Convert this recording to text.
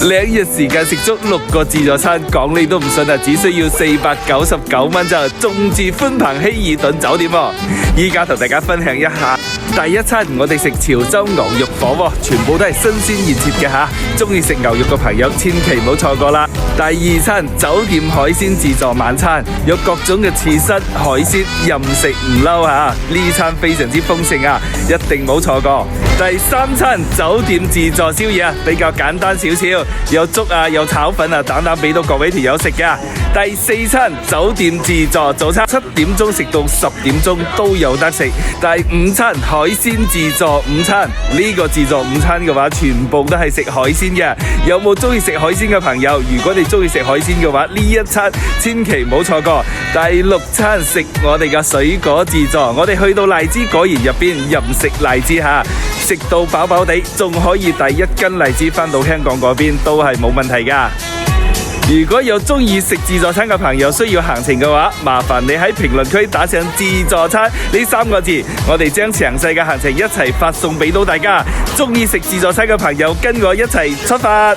2日時間食足6個自助餐，講你都唔信啊！只需要499蚊就眾住歡朋希爾頓酒店喎。依家同大家分享一下，第一餐我哋食潮州牛肉火鍋，全部都係新鮮現切嘅吓，中意食牛肉嘅朋友千祈唔好錯過啦。第二餐酒店海鮮自助晚餐，有各種嘅刺身、海鮮，任食唔嬲吓，呢餐非常之豐盛啊，一定唔好錯過。第三餐酒店自助宵夜啊，比較簡單少少，有粥啊，有炒粉啊，等等俾到各位團友食噶。第四餐酒店自助早餐，7點鐘食到10點鐘都有得食。第五餐海鮮自助午餐，呢個自助午餐嘅話，全部都係食海鮮嘅。有冇中意食海鮮嘅朋友？如果你中意食海鮮嘅話，呢一餐千祈唔好錯過。第六餐食我哋嘅水果自助，我哋去到荔枝果園入邊任食荔枝吓，食到飽飽地，仲可以帶1斤荔枝翻到香港嗰邊都係冇問題噶。如果有中意食自助餐嘅朋友需要行程嘅話，麻煩你喺評論區打上自助餐呢3個字，我哋將詳細嘅行程一齊發送俾到大家。中意食自助餐嘅朋友跟我一齊出發。